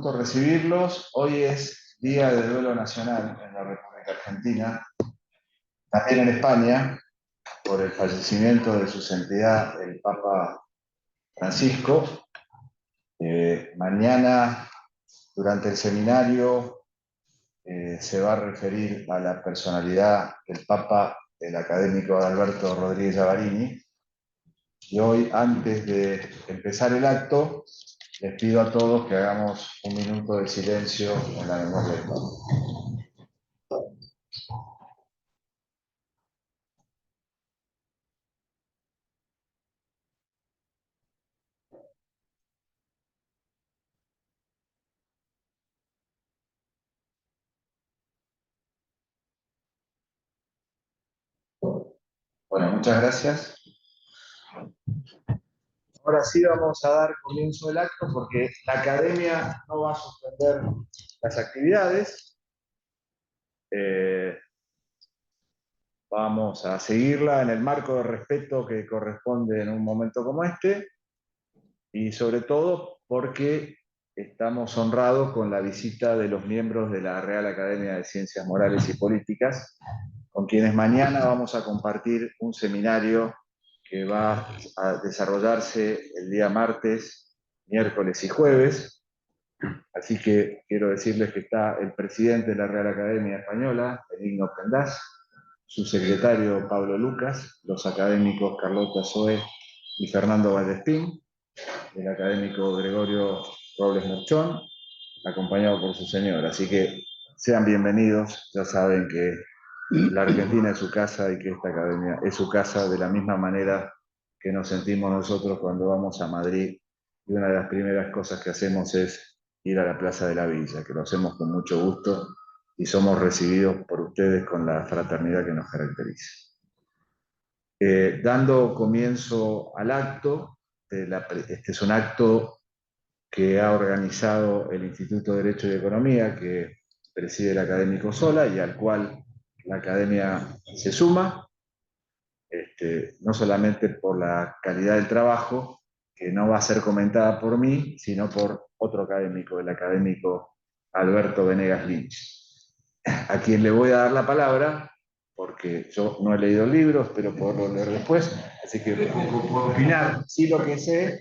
gusto recibirlos. Hoy es Día de Duelo Nacional en la República Argentina, también en España, por el fallecimiento de su santidad, el Papa Francisco. Mañana, durante el seminario, se va a referir a la personalidad del Papa, el académico Alberto Rodríguez Llavarini. Y hoy, antes de empezar el acto, les pido a todos que hagamos un minuto de silencio en la memoria del Papa. Bueno, muchas gracias. Ahora sí vamos a dar comienzo al acto porque la academia no va a suspender las actividades. Vamos a seguirla en el marco de respeto que corresponde en un momento como este y sobre todo porque estamos honrados con la visita de los miembros de la Real Academia de Ciencias Morales y Políticas, con quienes mañana vamos a compartir un seminario que va a desarrollarse el día martes, miércoles y jueves. Así que quiero decirles que está el presidente de la Real Academia Española, Benigno Pendaz, su secretario Pablo Lucas, los académicos Carlota Zoe y Fernando Valdespín, el académico Gregorio Robles Merchón, acompañado por su señora. Así que sean bienvenidos, ya saben que la Argentina es su casa y que esta academia es su casa de la misma manera que nos sentimos nosotros cuando vamos a Madrid y una de las primeras cosas que hacemos es ir a la Plaza de la Villa, que lo hacemos con mucho gusto y somos recibidos por ustedes con la fraternidad que nos caracteriza. Dando comienzo al acto, este es un acto que ha organizado el Instituto de Derecho y Economía, que preside el académico Sola y al cual la academia se suma, no solamente por la calidad del trabajo, que no va a ser comentada por mí, sino por otro académico, el académico Alberto Venegas Lynch, a quien le voy a dar la palabra, porque yo no he leído el libro, espero poderlo leer después, así que puedo opinar. Sí lo que sé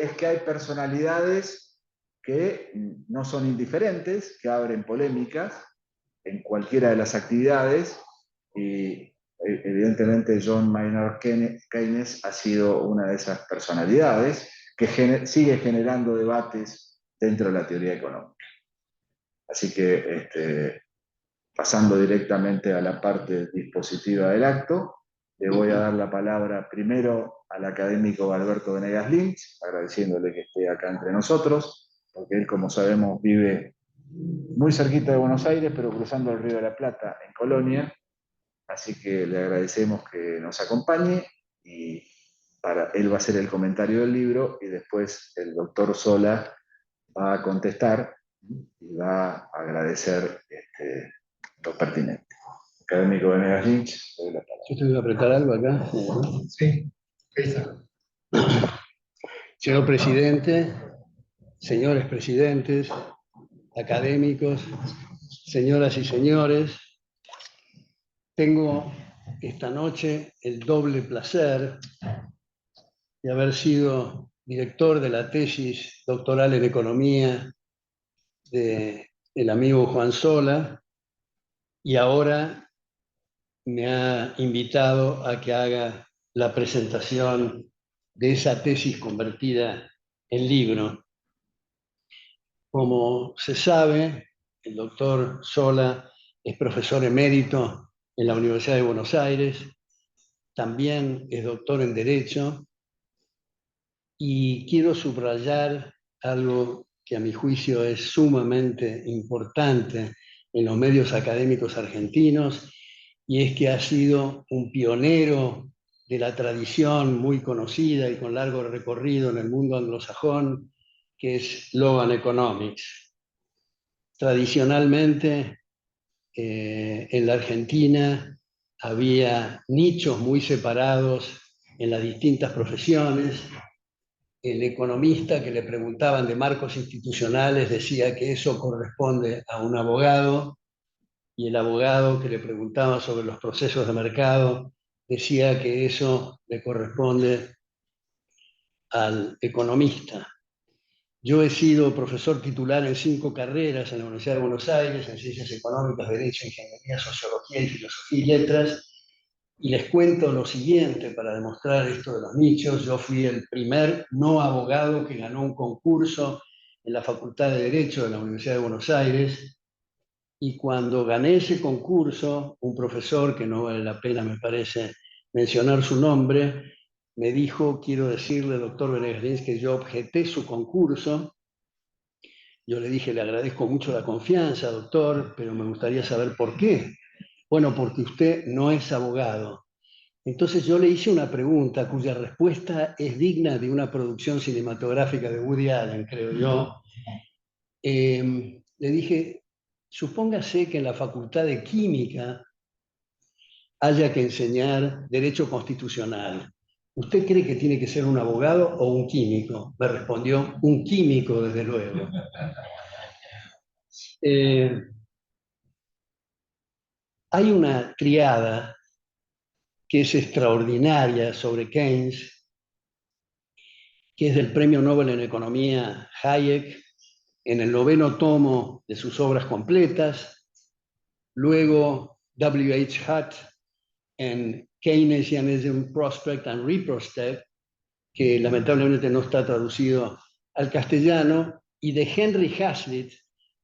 es que hay personalidades que no son indiferentes, que abren polémicas en cualquiera de las actividades, y evidentemente John Maynard Keynes ha sido una de esas personalidades que sigue generando debates dentro de la teoría económica. Así que, pasando directamente a la parte dispositiva del acto, le voy a dar la palabra primero al académico Alberto Venegas Lynch, agradeciéndole que esté acá entre nosotros, porque él, como sabemos, vive muy cerquita de Buenos Aires, pero cruzando el Río de la Plata, en Colonia. Así que le agradecemos que nos acompañe y él va a hacer el comentario del libro y después el doctor Sola va a contestar y va a agradecer lo pertinente. Académico Venegas Lynch, doy la palabra. Yo tengo que apretar algo acá. Sí, ahí está. Señor presidente, señores presidentes, académicos, señoras y señores, tengo esta noche el doble placer de haber sido director de la tesis doctoral en economía del amigo Juan Sola, y ahora me ha invitado a que haga la presentación de esa tesis convertida en libro. Como se sabe, el doctor Sola es profesor emérito en la Universidad de Buenos Aires, también es doctor en Derecho, y quiero subrayar algo que a mi juicio es sumamente importante en los medios académicos argentinos, y es que ha sido un pionero de la tradición muy conocida y con largo recorrido en el mundo anglosajón, que es Law and Economics. Tradicionalmente, en la Argentina había nichos muy separados en las distintas profesiones, el economista que le preguntaban de marcos institucionales decía que eso corresponde a un abogado, y el abogado que le preguntaba sobre los procesos de mercado decía que eso le corresponde al economista. Yo he sido profesor titular en 5 carreras en la Universidad de Buenos Aires, en Ciencias Económicas, Derecho, Ingeniería, Sociología y Filosofía y Letras, y les cuento lo siguiente para demostrar esto de los nichos. Yo fui el primer no abogado que ganó un concurso en la Facultad de Derecho de la Universidad de Buenos Aires, y cuando gané ese concurso, un profesor, que no vale la pena, me parece, mencionar su nombre, me dijo: quiero decirle, doctor Benegalins, que yo objeté su concurso. Yo le dije: le agradezco mucho la confianza, doctor, pero me gustaría saber por qué. Bueno, porque usted no es abogado. Entonces yo le hice una pregunta cuya respuesta es digna de una producción cinematográfica de Woody Allen, creo yo. Le dije: supóngase que en la Facultad de Química haya que enseñar Derecho Constitucional. ¿Usted cree que tiene que ser un abogado o un químico? Me respondió: un químico, desde luego. Hay una triada que es extraordinaria sobre Keynes, que es del Premio Nobel en Economía Hayek, en el 9º tomo de sus obras completas. Luego W.H. Hutt en Keynesianism, Prospect and Retrospect, que lamentablemente no está traducido al castellano, y de Henry Hazlitt,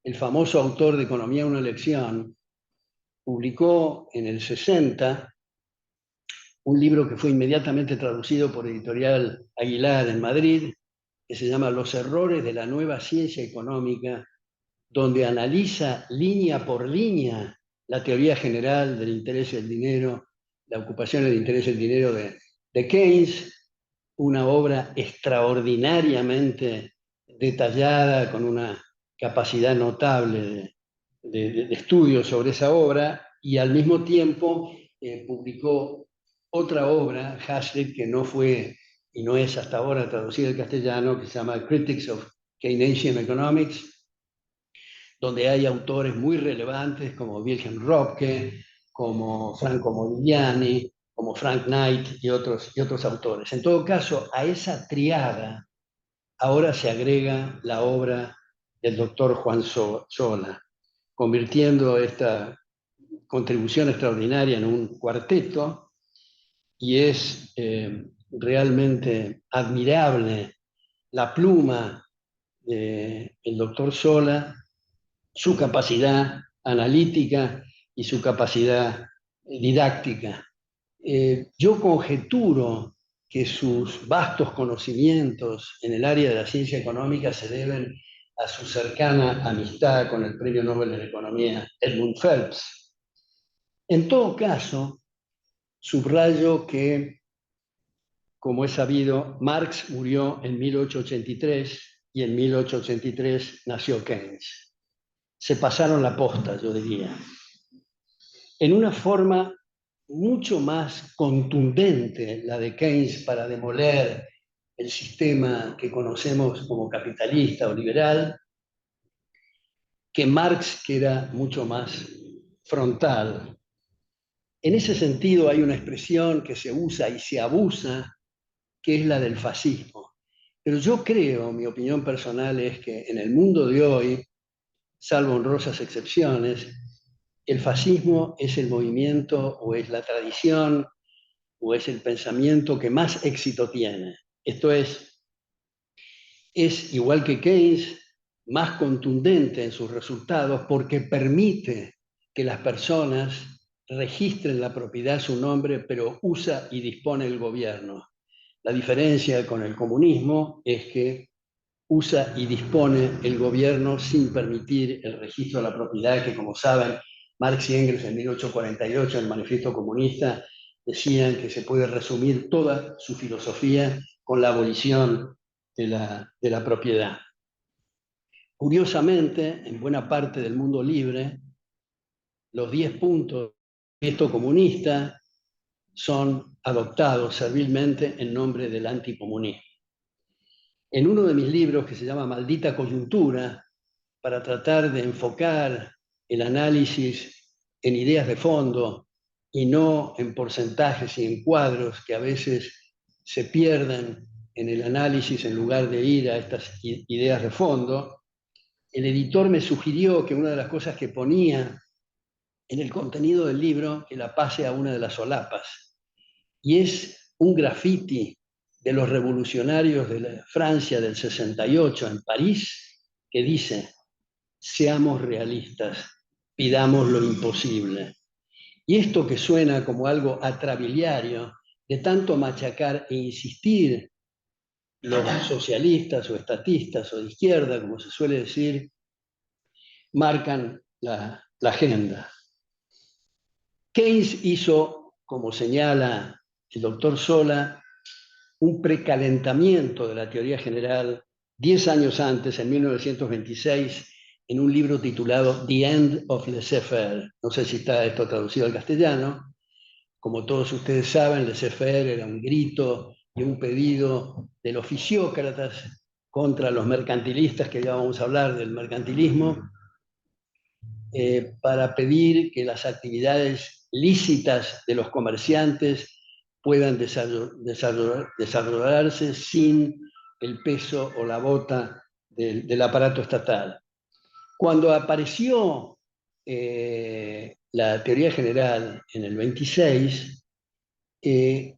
el famoso autor de Economía, una lección. Publicó en el 60 un libro que fue inmediatamente traducido por Editorial Aguilar en Madrid, que se llama Los errores de la nueva ciencia económica, donde analiza línea por línea la teoría general del interés y el dinero, la ocupación del interés y el dinero de Keynes, una obra extraordinariamente detallada, con una capacidad notable de estudio sobre esa obra, y al mismo tiempo publicó otra obra, Hazlitt, que no fue y no es hasta ahora traducida al castellano, que se llama Critics of Keynesian Economics, donde hay autores muy relevantes como Wilhelm Röpke, como Franco Modigliani, como Frank Knight y otros autores. En todo caso, a esa triada ahora se agrega la obra del doctor Juan Sola, convirtiendo esta contribución extraordinaria en un cuarteto, y es realmente admirable la pluma del doctor Sola, su capacidad analítica y su capacidad didáctica. Yo conjeturo que sus vastos conocimientos en el área de la ciencia económica se deben a su cercana amistad con el Premio Nobel de Economía Edmund Phelps. En todo caso, subrayo que, como es sabido, Marx murió en 1883 y en 1883 nació Keynes. Se pasaron la posta, yo diría, en una forma mucho más contundente, la de Keynes, para demoler el sistema que conocemos como capitalista o liberal, que Marx, que era mucho más frontal. En ese sentido hay una expresión que se usa y se abusa, que es la del fascismo. Pero yo creo, mi opinión personal es que en el mundo de hoy, salvo honrosas excepciones, el fascismo es el movimiento o es la tradición o es el pensamiento que más éxito tiene. Esto es igual que Keynes, más contundente en sus resultados porque permite que las personas registren la propiedad a su nombre, pero usa y dispone el gobierno. La diferencia con el comunismo es que usa y dispone el gobierno sin permitir el registro de la propiedad, que, como saben, Marx y Engels en 1848, en el Manifiesto Comunista, decían que se puede resumir toda su filosofía con la abolición de la propiedad. Curiosamente, en buena parte del mundo libre, los 10 puntos del Manifiesto Comunista son adoptados servilmente en nombre del anticomunismo. En uno de mis libros, que se llama Maldita Coyuntura, para tratar de enfocar el análisis en ideas de fondo y no en porcentajes y en cuadros que a veces se pierden en el análisis en lugar de ir a estas ideas de fondo, el editor me sugirió que una de las cosas que ponía en el contenido del libro, que la pase a una de las solapas. Y es un graffiti de los revolucionarios de la Francia del 68 en París, que dice: seamos realistas, pidamos lo imposible. Y esto, que suena como algo atrabiliario, de tanto machacar e insistir los socialistas o estatistas o de izquierda, como se suele decir, marcan la agenda. Keynes hizo, como señala el doctor Sola, un precalentamiento de la teoría general 10 años antes, en 1926, en un libro titulado The End of Laissez-faire. No sé si está esto traducido al castellano. Como todos ustedes saben, laissez-faire era un grito y un pedido de los fisiócratas contra los mercantilistas, que ya vamos a hablar del mercantilismo, para pedir que las actividades lícitas de los comerciantes puedan desarrollarse sin el peso o la bota del aparato estatal. Cuando apareció la teoría general en el 26,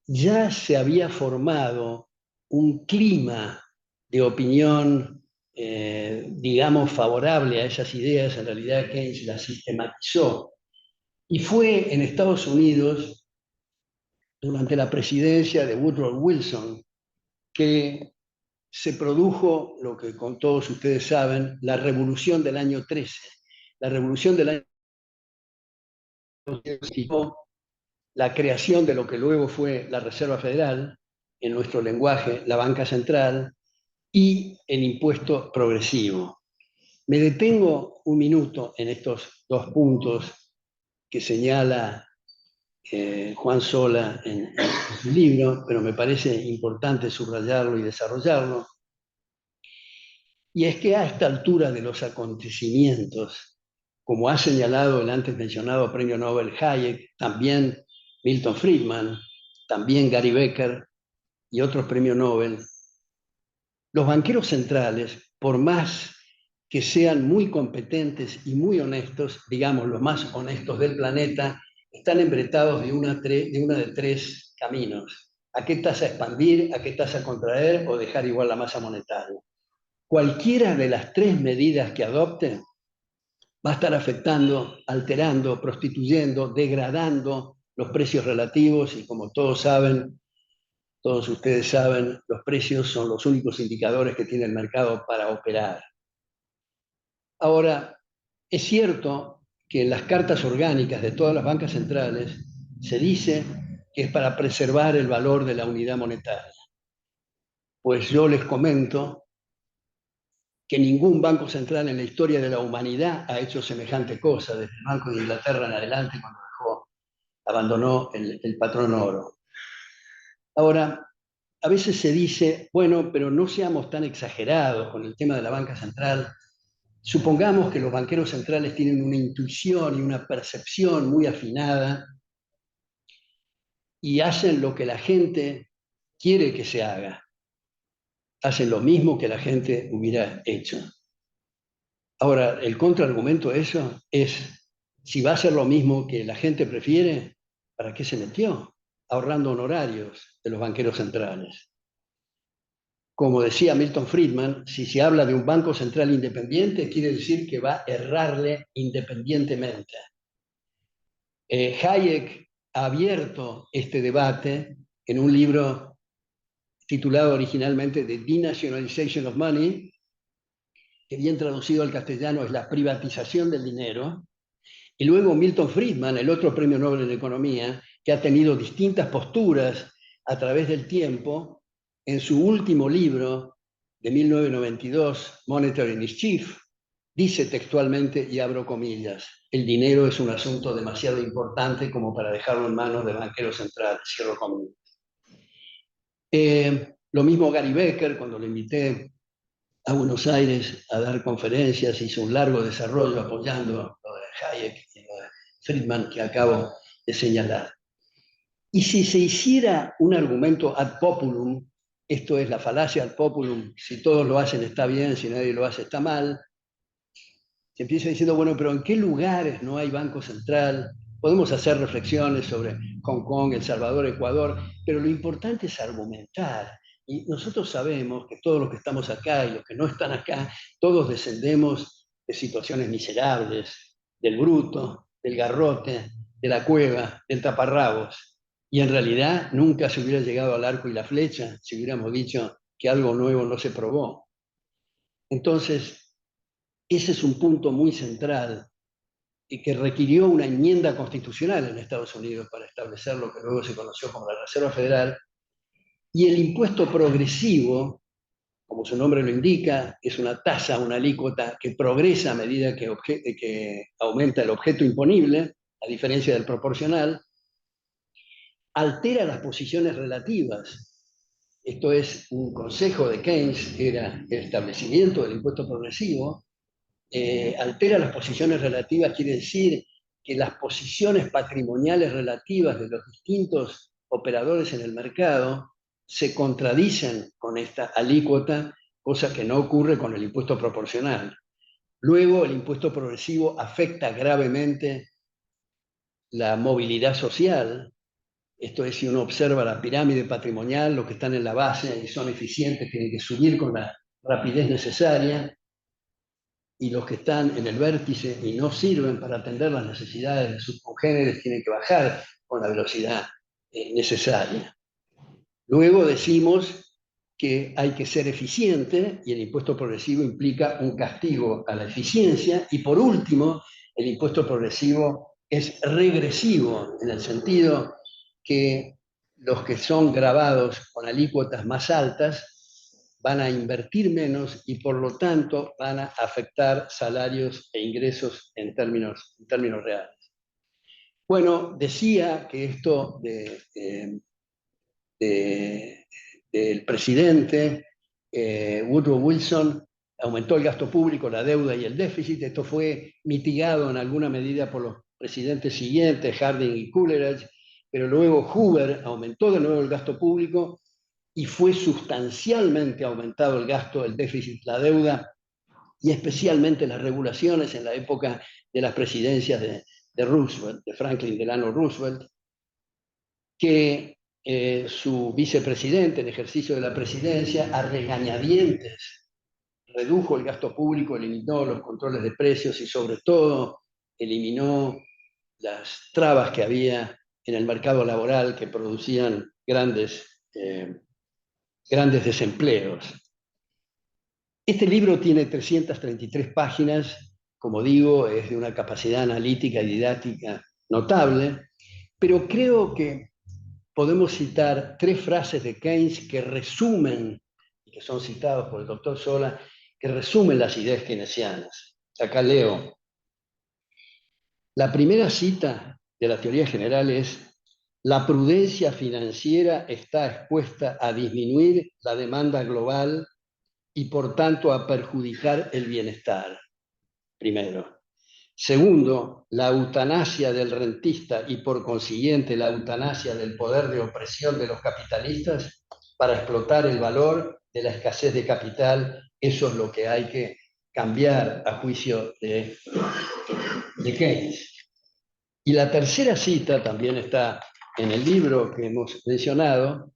ya se había formado un clima de opinión, digamos, favorable a esas ideas. En realidad Keynes las sistematizó. Y fue en Estados Unidos, durante la presidencia de Woodrow Wilson, que se produjo lo que con todos ustedes saben, la revolución del año 13. La revolución del año 13 la creación de lo que luego fue la Reserva Federal, en nuestro lenguaje, la banca central, y el impuesto progresivo. Me detengo un minuto en estos dos puntos que señala Juan Sola en su libro, pero me parece importante subrayarlo y desarrollarlo. Y es que a esta altura de los acontecimientos, como ha señalado el antes mencionado premio Nobel Hayek, también Milton Friedman, también Gary Becker y otros premios Nobel, los banqueros centrales, por más que sean muy competentes y muy honestos, digamos los más honestos del planeta, están embretados de una de tres caminos: a qué tasa expandir, a qué tasa contraer o dejar igual la masa monetaria. Cualquiera de las tres medidas que adopten va a estar afectando, alterando, prostituyendo, degradando los precios relativos, y como todos saben, todos ustedes saben, los precios son los únicos indicadores que tiene el mercado para operar. Ahora, es cierto que en las cartas orgánicas de todas las bancas centrales se dice que es para preservar el valor de la unidad monetaria. Pues yo les comento que ningún banco central en la historia de la humanidad ha hecho semejante cosa, desde el Banco de Inglaterra en adelante, cuando abandonó el patrón oro. Ahora, a veces se dice, bueno, pero no seamos tan exagerados con el tema de la banca central. Supongamos que los banqueros centrales tienen una intuición y una percepción muy afinada y hacen lo que la gente quiere que se haga. Hacen lo mismo que la gente hubiera hecho. Ahora, el contraargumento a eso es: si va a ser lo mismo que la gente prefiere, ¿para qué se metió? Ahorrando honorarios de los banqueros centrales. Como decía Milton Friedman, si se habla de un banco central independiente, quiere decir que va a errarle independientemente. Hayek ha abierto este debate en un libro titulado originalmente The Denationalization of Money, que bien traducido al castellano es la privatización del dinero. Y luego Milton Friedman, el otro premio Nobel en Economía, que ha tenido distintas posturas a través del tiempo, en su último libro de 1992, Monetary Mischief, dice textualmente, y abro comillas: el dinero es un asunto demasiado importante como para dejarlo en manos de banqueros centrales, cierro comillas. Lo mismo Gary Becker, cuando lo invité a Buenos Aires a dar conferencias, hizo un largo desarrollo apoyando lo de Hayek y lo de Friedman que acabo de señalar. Y si se hiciera un argumento ad populum, esto es la falacia ad populum, si todos lo hacen está bien, si nadie lo hace está mal, se empieza diciendo, bueno, pero ¿en qué lugares no hay Banco Central? Podemos hacer reflexiones sobre Hong Kong, El Salvador, Ecuador, pero lo importante es argumentar. Y nosotros sabemos que todos los que estamos acá y los que no están acá, todos descendemos de situaciones miserables, del bruto, del garrote, de la cueva, del taparrabos. Y en realidad nunca se hubiera llegado al arco y la flecha si hubiéramos dicho que algo nuevo no se probó. Entonces, ese es un punto muy central y que requirió una enmienda constitucional en Estados Unidos para establecer lo que luego se conoció como la Reserva Federal. Y el impuesto progresivo, como su nombre lo indica, es una tasa, una alícuota que progresa a medida que aumenta el objeto imponible, a diferencia del proporcional, altera las posiciones relativas. Esto es un consejo de Keynes, era el establecimiento del impuesto progresivo, altera las posiciones relativas, quiere decir que las posiciones patrimoniales relativas de los distintos operadores en el mercado se contradicen con esta alícuota, cosa que no ocurre con el impuesto proporcional. Luego, el impuesto progresivo afecta gravemente la movilidad social. Esto es, si uno observa la pirámide patrimonial, los que están en la base y son eficientes tienen que subir con la rapidez necesaria, y los que están en el vértice y no sirven para atender las necesidades de sus congéneres tienen que bajar con la velocidad necesaria. Luego decimos que hay que ser eficiente y el impuesto progresivo implica un castigo a la eficiencia. Y por último, el impuesto progresivo es regresivo en el sentido que los que son gravados con alícuotas más altas van a invertir menos y por lo tanto van a afectar salarios e ingresos en términos reales. Bueno, decía que esto del presidente Woodrow Wilson aumentó el gasto público, la deuda y el déficit. Esto fue mitigado en alguna medida por los presidentes siguientes, Harding y Coleridge, pero luego Hoover aumentó de nuevo el gasto público y fue sustancialmente aumentado el gasto, el déficit, la deuda y especialmente las regulaciones en la época de las presidencias de Roosevelt, de Franklin Delano Roosevelt, que su vicepresidente en ejercicio de la presidencia, a regañadientes, redujo el gasto público, eliminó los controles de precios y sobre todo eliminó las trabas que había en el mercado laboral que producían grandes desempleos. Este libro tiene 333 páginas, como digo, es de una capacidad analítica y didáctica notable, pero creo que podemos citar 3 frases de Keynes que resumen, y que son citados por el doctor Sola, que resumen las ideas keynesianas. Acá leo. La primera cita de la teoría general es: la prudencia financiera está expuesta a disminuir la demanda global y por tanto a perjudicar el bienestar. Primero. Segundo, la eutanasia del rentista y por consiguiente la eutanasia del poder de opresión de los capitalistas para explotar el valor de la escasez de capital, eso es lo que hay que cambiar a juicio de Keynes. Y la tercera cita también está en el libro que hemos mencionado.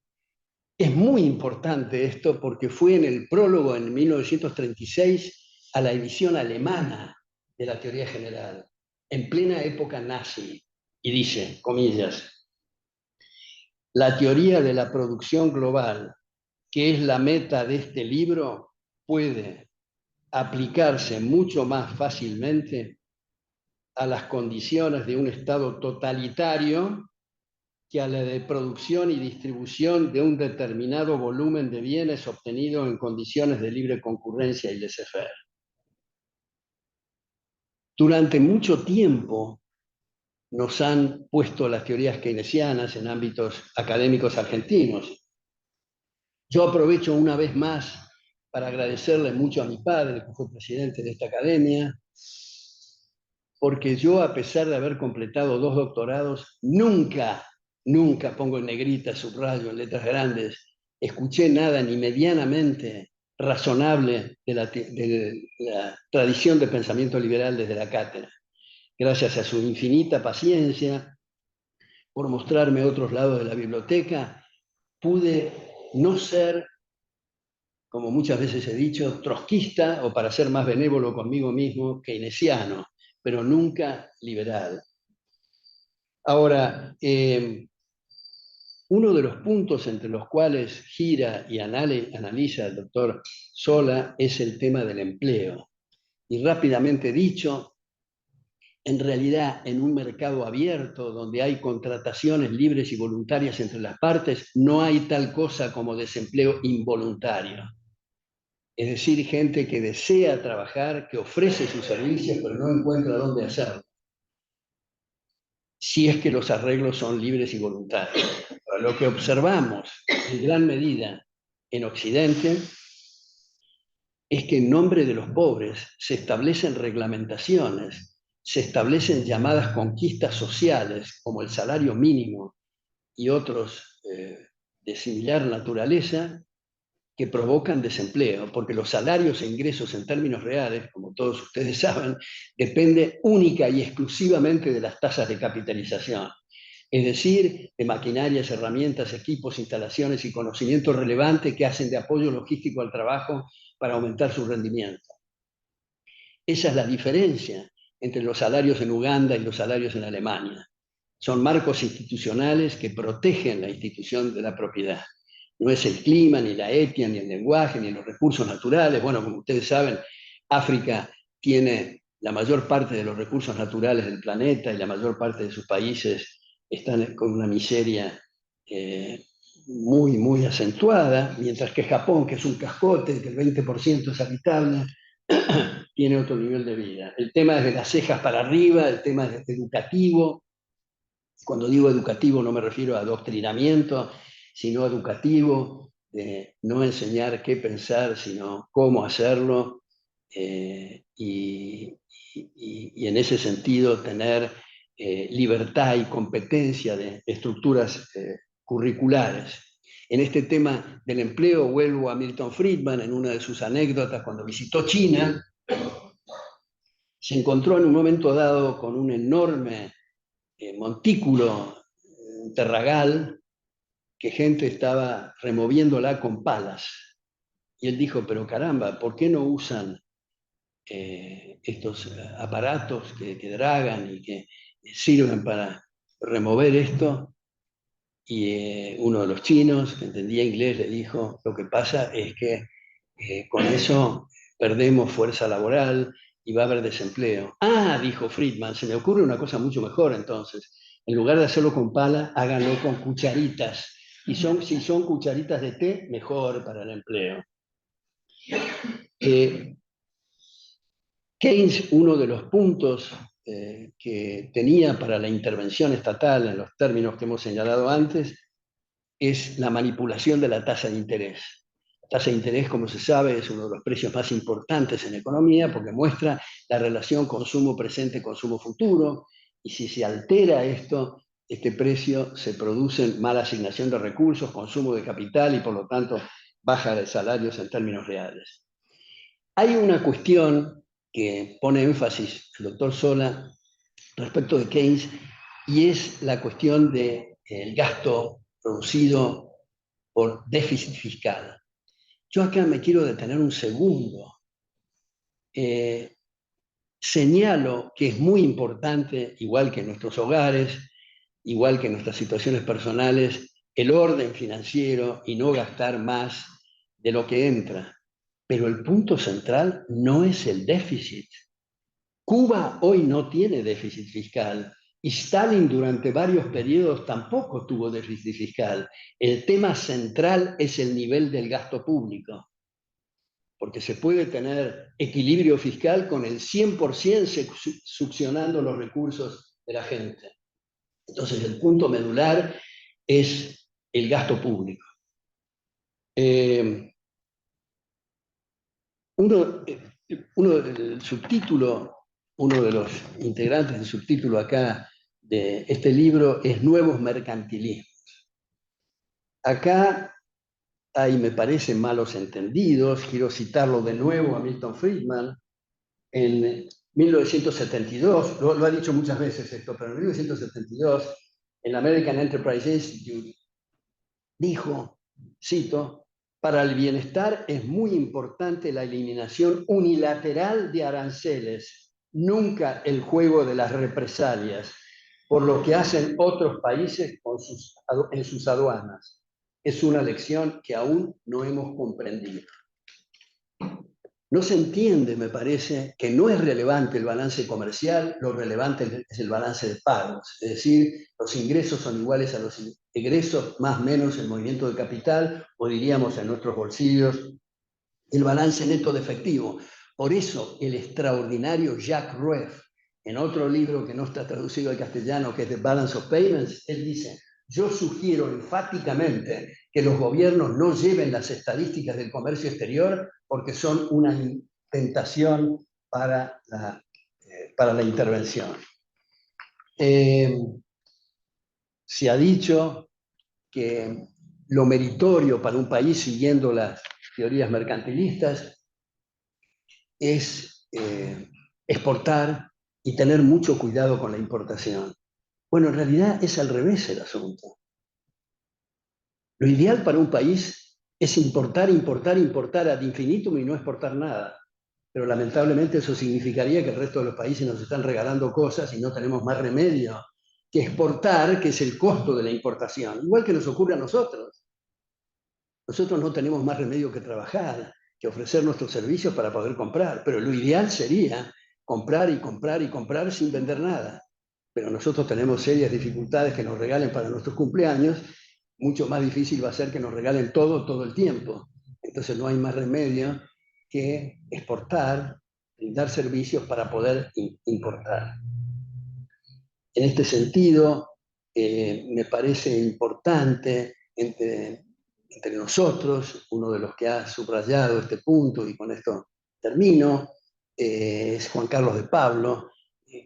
Es muy importante esto porque fue en el prólogo en 1936 a la edición alemana de la teoría general, en plena época nazi, y dice, comillas, la teoría de la producción global, que es la meta de este libro, puede aplicarse mucho más fácilmente a las condiciones de un Estado totalitario que a la de producción y distribución de un determinado volumen de bienes obtenido en condiciones de libre concurrencia y laissez-faire. Durante mucho tiempo nos han puesto las teorías keynesianas en ámbitos académicos argentinos. Yo aprovecho una vez más para agradecerle mucho a mi padre, que fue presidente de esta academia, porque yo, a pesar de haber completado 2 doctorados, nunca, pongo en negrita, subrayo, en letras grandes, escuché nada ni medianamente razonable de la tradición de pensamiento liberal desde la cátedra. Gracias a su infinita paciencia, por mostrarme otros lados de la biblioteca, pude no ser, como muchas veces he dicho, trotskista, o para ser más benévolo conmigo mismo, keynesiano, pero nunca liberal. Ahora, uno de los puntos entre los cuales gira y analiza el doctor Sola es el tema del empleo. Y rápidamente dicho, en realidad, en un mercado abierto, donde hay contrataciones libres y voluntarias entre las partes, no hay tal cosa como desempleo involuntario. Es decir, gente que desea trabajar, que ofrece sus servicios, pero no encuentra dónde hacerlo, si es que los arreglos son libres y voluntarios. Pero lo que observamos en gran medida en Occidente es que en nombre de los pobres se establecen reglamentaciones, se establecen llamadas conquistas sociales, como el salario mínimo y otros de similar naturaleza, que provocan desempleo, porque los salarios e ingresos en términos reales, como todos ustedes saben, dependen única y exclusivamente de las tasas de capitalización. Es decir, de maquinarias, herramientas, equipos, instalaciones y conocimientos relevantes que hacen de apoyo logístico al trabajo para aumentar su rendimiento. Esa es la diferencia entre los salarios en Uganda y los salarios en Alemania. Son marcos institucionales que protegen la institución de la propiedad. No es el clima, ni la etnia, ni el lenguaje, ni los recursos naturales. Bueno, como ustedes saben, África tiene la mayor parte de los recursos naturales del planeta y la mayor parte de sus países están con una miseria muy, muy acentuada, mientras que Japón, que es un cascote, que el 20% es habitable, tiene otro nivel de vida. El tema es de las cejas para arriba, el tema es educativo. Cuando digo educativo no me refiero a adoctrinamiento, sino educativo, de no enseñar qué pensar, sino cómo hacerlo, y en ese sentido tener libertad y competencia de estructuras curriculares. En este tema del empleo vuelvo a Milton Friedman en una de sus anécdotas cuando visitó China. Se encontró en un momento dado con un enorme montículo, un terragal, que gente estaba removiéndola con palas. Y él dijo, pero caramba, ¿por qué no usan estos aparatos que dragan y que sirven para remover esto? Y uno de los chinos, que entendía inglés, le dijo, lo que pasa es que con eso perdemos fuerza laboral y va a haber desempleo. Ah, dijo Friedman, se me ocurre una cosa mucho mejor entonces. En lugar de hacerlo con pala, háganlo con cucharitas. Y si son cucharitas de té, mejor para el empleo. Keynes, uno de los puntos que tenía para la intervención estatal en los términos que hemos señalado antes, es la manipulación de la tasa de interés. La tasa de interés, como se sabe, es uno de los precios más importantes en economía porque muestra la relación consumo presente, consumo futuro, y si se altera esto, este precio, se produce mala asignación de recursos, consumo de capital y por lo tanto baja de salarios en términos reales. Hay una cuestión que pone énfasis el doctor Sola respecto de Keynes, y es la cuestión del gasto producido por déficit fiscal. Yo acá me quiero detener un segundo. Señalo que es muy importante, igual que en nuestros hogares, igual que en nuestras situaciones personales, el orden financiero y no gastar más de lo que entra. Pero el punto central no es el déficit. Cuba hoy no tiene déficit fiscal y Stalin durante varios periodos tampoco tuvo déficit fiscal. El tema central es el nivel del gasto público, porque se puede tener equilibrio fiscal con el 100% succionando los recursos de la gente. Entonces el punto medular es el gasto público. Del subtítulo, uno de los integrantes del subtítulo acá de este libro es Nuevos Mercantilismos. Acá hay, me parece, malos entendidos. Quiero citarlo de nuevo a Milton Friedman. En 1972, lo ha dicho muchas veces esto, pero en 1972, el American Enterprise Institute dijo, cito, para el bienestar es muy importante la eliminación unilateral de aranceles, nunca el juego de las represalias, por lo que hacen otros países en sus aduanas. Es una lección que aún no hemos comprendido. No se entiende, me parece, que no es relevante el balance comercial, lo relevante es el balance de pagos. Es decir, los ingresos son iguales a los egresos, más o menos el movimiento de capital, o diríamos en nuestros bolsillos, el balance neto de efectivo. Por eso el extraordinario Jacques Rueff, en otro libro que no está traducido al castellano, que es The Balance of Payments, él dice, yo sugiero enfáticamente que los gobiernos no lleven las estadísticas del comercio exterior porque son una tentación para la intervención. Se ha dicho que lo meritorio para un país, siguiendo las teorías mercantilistas, es exportar y tener mucho cuidado con la importación. Bueno, en realidad es al revés el asunto. Lo ideal para un país es importar, importar, importar ad infinitum y no exportar nada. Pero lamentablemente eso significaría que el resto de los países nos están regalando cosas y no tenemos más remedio que exportar, que es el costo de la importación. Igual que nos ocurre a nosotros. Nosotros no tenemos más remedio que trabajar, que ofrecer nuestros servicios para poder comprar. Pero lo ideal sería comprar y comprar y comprar sin vender nada. Pero nosotros tenemos serias dificultades que nos regalen para nuestros cumpleaños. Mucho más difícil va a ser que nos regalen todo el tiempo. Entonces no hay más remedio que exportar, brindar servicios para poder importar. En este sentido, me parece importante entre nosotros, uno de los que ha subrayado este punto, y con esto termino, es Juan Carlos de Pablo,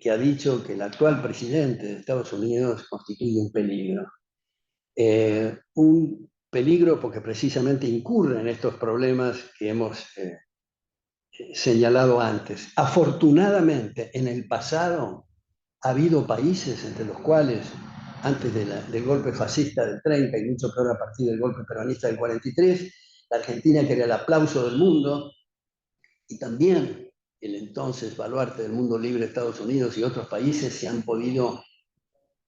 que ha dicho que el actual presidente de Estados Unidos constituye un peligro. Un peligro porque precisamente incurre en estos problemas que hemos señalado antes. Afortunadamente, en el pasado ha habido países entre los cuales, antes del golpe fascista del 30 y mucho peor a partir del golpe peronista del 43, la Argentina quería el aplauso del mundo y también el entonces baluarte del mundo libre, Estados Unidos y otros países se han podido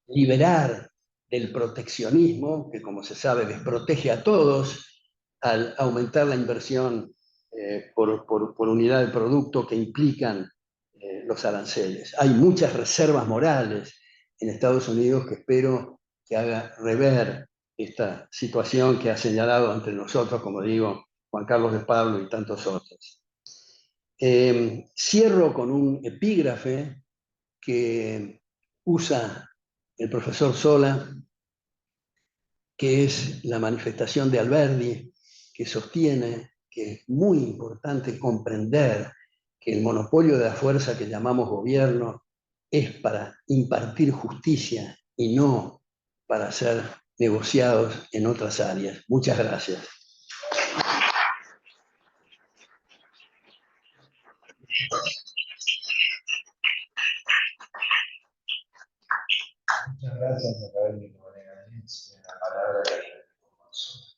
liberar del proteccionismo, que como se sabe desprotege a todos al aumentar la inversión por unidad de producto que implican los aranceles. Hay muchas reservas morales en Estados Unidos que espero que haga rever esta situación que ha señalado entre nosotros, como digo, Juan Carlos de Pablo y tantos otros. Cierro con un epígrafe que usa el profesor Sola, que es la manifestación de Alberdi, que sostiene que es muy importante comprender que el monopolio de la fuerza que llamamos gobierno es para impartir justicia y no para ser negociados en otras áreas. Muchas gracias. Muchas gracias, académico Menegalins, de la palabra de la información.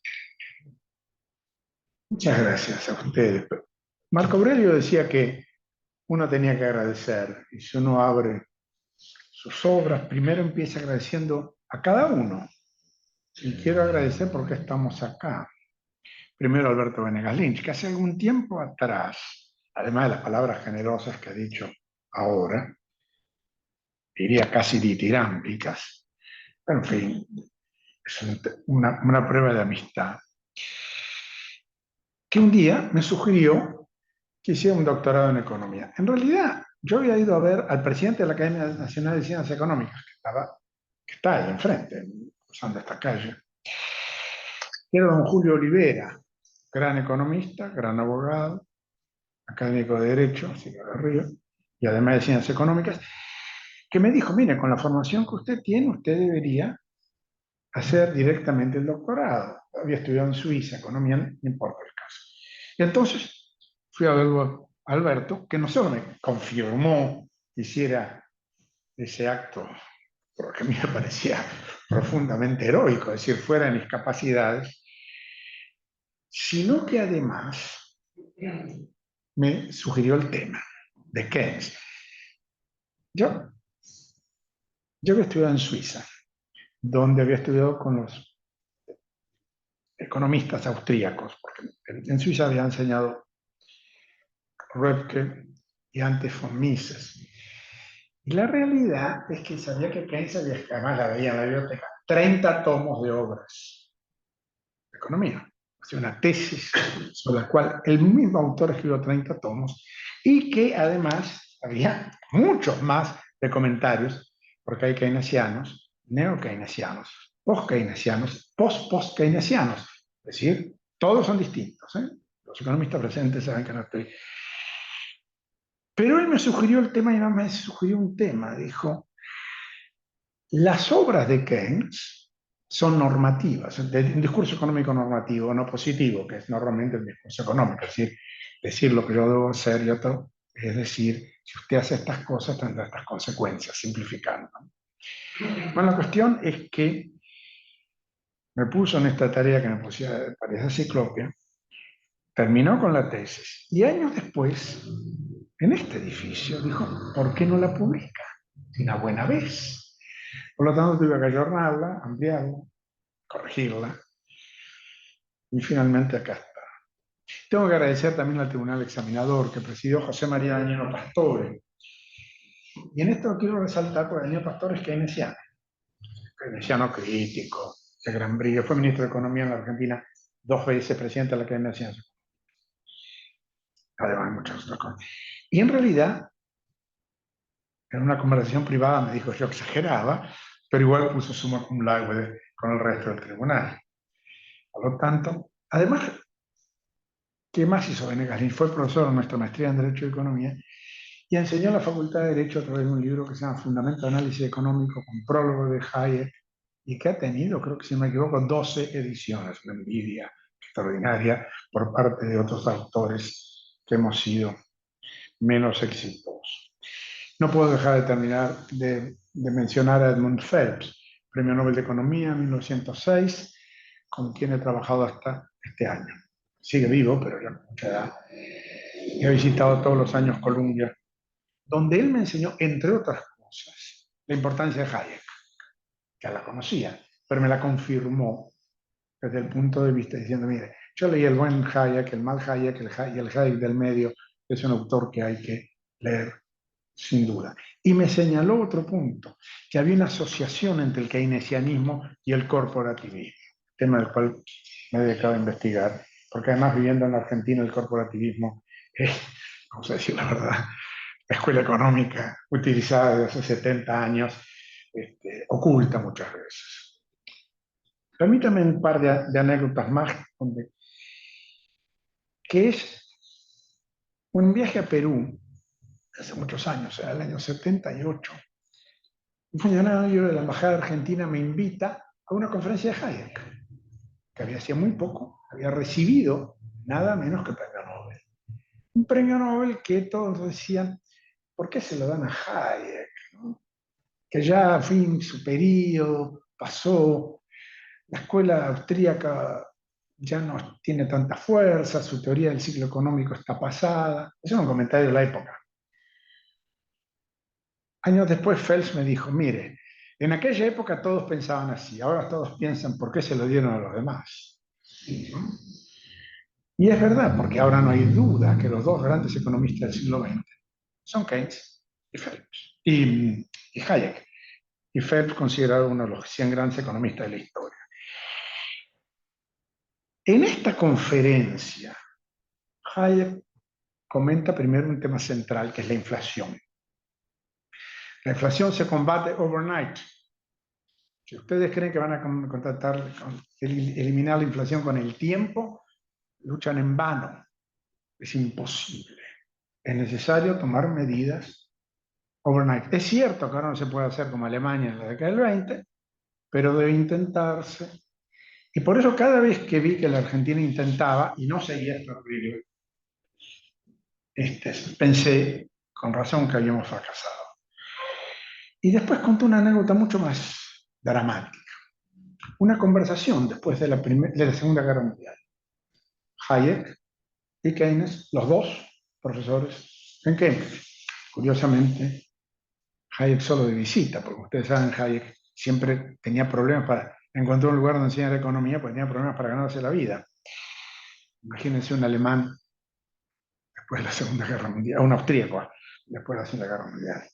Muchas gracias a ustedes. Marco Aurelio decía que uno tenía que agradecer, y si uno abre sus obras, primero empieza agradeciendo a cada uno. Y quiero agradecer porque estamos acá. Primero Alberto Venegas Lynch, que hace algún tiempo atrás, además de las palabras generosas que ha dicho ahora, diría casi ditirámbicas, pero en fin, es una prueba de amistad, que un día me sugirió que hiciera un doctorado en economía. En realidad, yo había ido a ver al presidente de la Academia Nacional de Ciencias Económicas, que está ahí enfrente, cruzando esta calle, que era don Julio Olivera, gran economista, gran abogado, académico de Derecho, Silvio de Río, y además de Ciencias Económicas, que me dijo, mire, con la formación que usted tiene, usted debería hacer directamente el doctorado. Había estudiado en Suiza, economía, no importa el caso. Y entonces fui a verlo a Alberto, que no solo me confirmó que hiciera ese acto, porque a mí me parecía profundamente heroico, es decir, fuera de mis capacidades, sino que además me sugirió el tema de Keynes. Yo había estudiado en Suiza, donde había estudiado con los economistas austríacos, porque en Suiza había enseñado Röpke y antes von Mises. Y la realidad es que sabía que Keynes había, además la veía en la biblioteca, 30 tomos de obras de economía. Hacía una tesis sobre la cual el mismo autor escribió 30 tomos y que además había muchos más de comentarios, porque hay keynesianos, neo-keynesianos, post-keynesianos, post-post-keynesianos. Es decir, todos son distintos. Los economistas presentes saben que no estoy. Pero él me sugirió el tema y no me sugirió un tema. Dijo, las obras de Keynes son normativas, un discurso económico normativo, no positivo, que es normalmente el discurso económico, es decir lo que yo debo hacer y otro, es decir, si usted hace estas cosas tendrá estas consecuencias, simplificando. Bueno, la cuestión es que me puso en esta tarea que me parecía ciclopia, terminó con la tesis y años después, en este edificio, dijo, ¿por qué no la publica? Una buena vez. Por lo tanto, tuve que ayornarla, ampliarla, corregirla, y finalmente acá está. Tengo que agradecer también al Tribunal Examinador que presidió José María Dañino Pastore. Y en esto quiero resaltar, porque Dañino Pastore es keynesiano crítico, de gran brillo, fue ministro de Economía en la Argentina, 2 veces presidente de la Academia de Ciencias, además de muchas otras cosas. Y en realidad, en una conversación privada me dijo yo exageraba, pero igual puso summa cum laude con el resto del tribunal. Por lo tanto, además, ¿qué más hizo Venegas? Fue profesor de nuestra maestría en Derecho y Economía y enseñó en la Facultad de Derecho a través de un libro que se llama Fundamento de Análisis Económico, con prólogo de Hayek, y que ha tenido, creo que si no me equivoco, 12 ediciones. Una envidia extraordinaria por parte de otros autores que hemos sido menos exitosos. No puedo dejar de terminar de mencionar a Edmund Phelps, Premio Nobel de Economía en 1906, con quien he trabajado hasta este año. Sigue vivo, pero ya con mucha edad. Y he visitado todos los años Columbia, donde él me enseñó, entre otras cosas, la importancia de Hayek. Ya la conocía, pero me la confirmó desde el punto de vista diciendo, mire, yo leí el buen Hayek, el mal Hayek, y el Hayek del medio es un autor que hay que leer sin duda. Y me señaló otro punto, que había una asociación entre el keynesianismo y el corporativismo, tema del cual me he dedicado a investigar, porque además viviendo en la Argentina el corporativismo es, vamos a decir la verdad, la escuela económica utilizada desde hace 70 años, oculta muchas veces. Permítame un par de anécdotas más, que es un viaje a Perú, hace muchos años, era el año 78. Un funcionario de la Embajada Argentina me invita a una conferencia de Hayek, que había hacía muy poco, había recibido nada menos que el premio Nobel. Un premio Nobel que todos decían, ¿por qué se lo dan a Hayek? ¿No? Que ya, en fin, su periodo pasó, la escuela austríaca ya no tiene tanta fuerza, su teoría del ciclo económico está pasada. Ese es un comentario de la época. Años después, Phelps me dijo, mire, en aquella época todos pensaban así, ahora todos piensan por qué se lo dieron a los demás. Y es verdad, porque ahora no hay duda que los dos grandes economistas del siglo XX son Keynes y Phelps, y Hayek. Y Phelps considerado uno de los 100 grandes economistas de la historia. En esta conferencia, Hayek comenta primero un tema central, que es la inflación. La inflación se combate overnight. Si ustedes creen que van a eliminar la inflación con el tiempo, luchan en vano. Es imposible. Es necesario tomar medidas overnight. Es cierto que ahora no se puede hacer como Alemania en la década del 20, pero debe intentarse. Y por eso cada vez que vi que la Argentina intentaba, y no seguía esto horrible, pensé con razón que habíamos fracasado. Y después contó una anécdota mucho más dramática. Una conversación después de la Segunda Guerra Mundial. Hayek y Keynes, los dos profesores en Cambridge. Curiosamente, Hayek solo de visita, porque ustedes saben, Hayek siempre tenía problemas para encontrar un lugar donde enseñar economía, porque tenía problemas para ganarse la vida. Imagínense un alemán después de la Segunda Guerra Mundial, un austríaco después de la Segunda Guerra Mundial.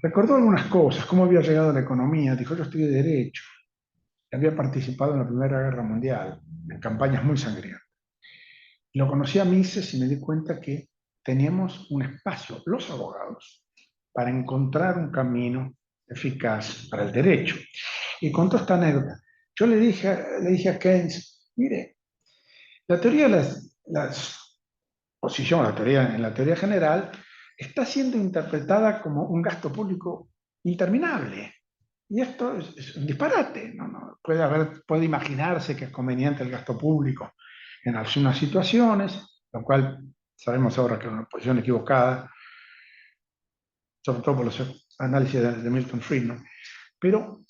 Recordó algunas cosas, cómo había llegado a la economía. Dijo, yo estudié Derecho, había participado en la Primera Guerra Mundial, en campañas muy sangrientas. Lo conocí a Mises y me di cuenta que teníamos un espacio, los abogados, para encontrar un camino eficaz para el derecho. Y contó esta anécdota. Yo le dije a Keynes, mire, la teoría de las posiciones, en la teoría general, está siendo interpretada como un gasto público interminable. Y esto es un disparate. Puede imaginarse que es conveniente el gasto público en algunas situaciones, lo cual sabemos ahora que es una posición equivocada, sobre todo por los análisis de Milton Friedman. Pero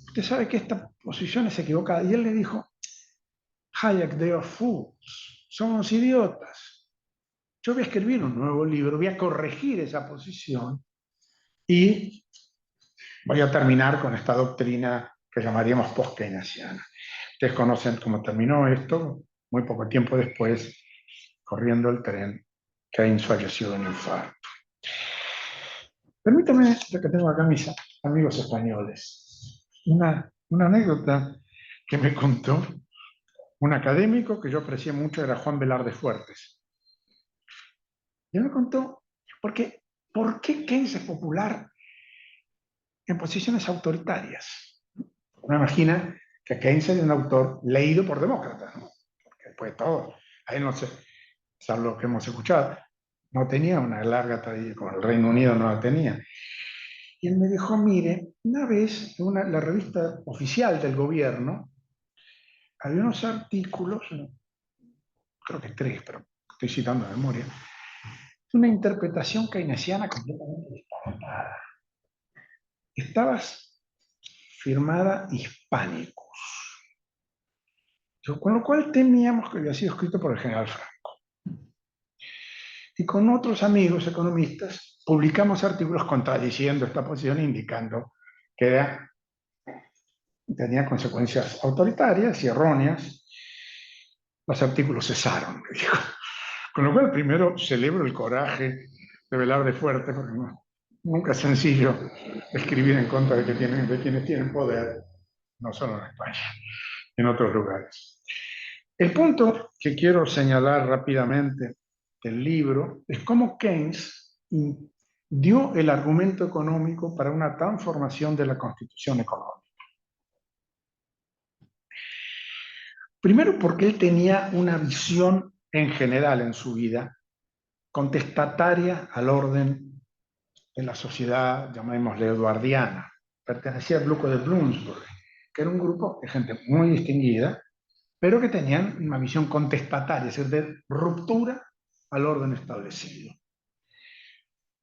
usted sabe que esta posición es equivocada. Y él le dijo, Hayek, they are fools, somos idiotas. Yo voy a escribir un nuevo libro, voy a corregir esa posición y voy a terminar con esta doctrina que llamaríamos post-keynesiana. Ustedes conocen cómo terminó esto. Muy poco tiempo después, corriendo el tren, Keynes falleció de un infarto. Permítame, ya que tengo acá mis amigos españoles, una anécdota que me contó un académico que yo aprecié mucho, era Juan Velarde Fuertes. Y él me contó, ¿por qué Keynes es popular en posiciones autoritarias? Uno imagina que Keynes es un autor leído por demócratas, ¿no? Porque después de todo, a él no sé, salvo lo que hemos escuchado, no tenía una larga tradición, como el Reino Unido no la tenía. Y él me dijo, mire, una vez en la revista oficial del gobierno, había unos artículos, creo que 3, pero estoy citando de memoria, una interpretación keynesiana completamente disparatada. Estaba firmada Hispánicos, con lo cual temíamos que había sido escrito por el general Franco. Y con otros amigos economistas publicamos artículos contradiciendo esta posición, indicando que tenía consecuencias autoritarias y erróneas. Los artículos cesaron, me dijo. Con lo cual, primero celebro el coraje de Velarde Fuerte, porque nunca es sencillo escribir en contra de quienes tienen poder, no solo en España, en otros lugares. El punto que quiero señalar rápidamente del libro es cómo Keynes dio el argumento económico para una transformación de la constitución económica. Primero porque él tenía una visión en general en su vida contestataria al orden de la sociedad, llamémosle eduardiana. Pertenecía al grupo de Bloomsbury, que era un grupo de gente muy distinguida, pero que tenían una visión contestataria, es decir, de ruptura al orden establecido.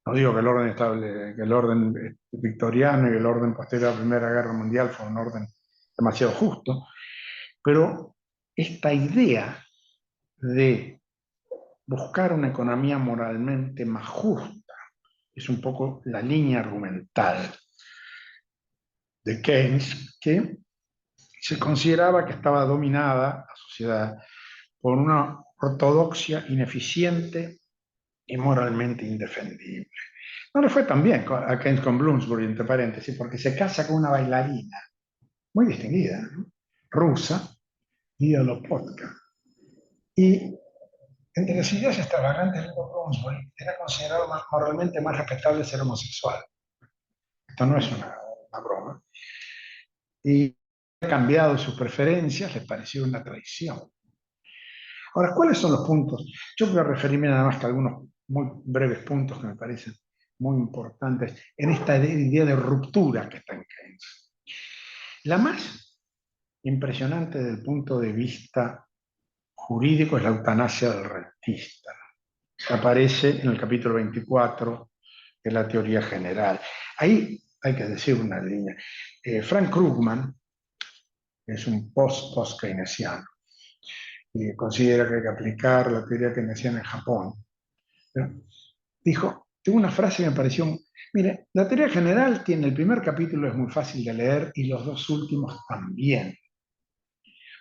No digo que el orden victoriano y el orden posterior a la Primera Guerra Mundial fue un orden demasiado justo, pero esta idea de buscar una economía moralmente más justa es un poco la línea argumental de Keynes, que se consideraba que estaba dominada la sociedad por una ortodoxia ineficiente y moralmente indefendible. No le fue tan bien a Keynes con Bloomsbury, entre paréntesis, porque se casa con una bailarina muy distinguida, ¿no? Rusa, Lida Lopatka. Y entre las ideas extravagantes de Bloomsbury era considerado moralmente más respetable ser homosexual. Esto no es una broma. Y ha cambiado sus preferencias, les pareció una traición. Ahora, ¿cuáles son los puntos? Yo voy a referirme nada más que a algunos muy breves puntos que me parecen muy importantes en esta idea de ruptura que está en Keynes. La más impresionante desde el punto de vista jurídico es la eutanasia del rentista. Aparece en el capítulo 24 de la teoría general. Ahí hay que decir una línea. Frank Krugman es un post-keynesiano y considera que hay que aplicar la teoría keynesiana en Japón. Pero dijo, tengo una frase que me pareció, mire, la teoría general tiene el primer capítulo, es muy fácil de leer, y los dos últimos también.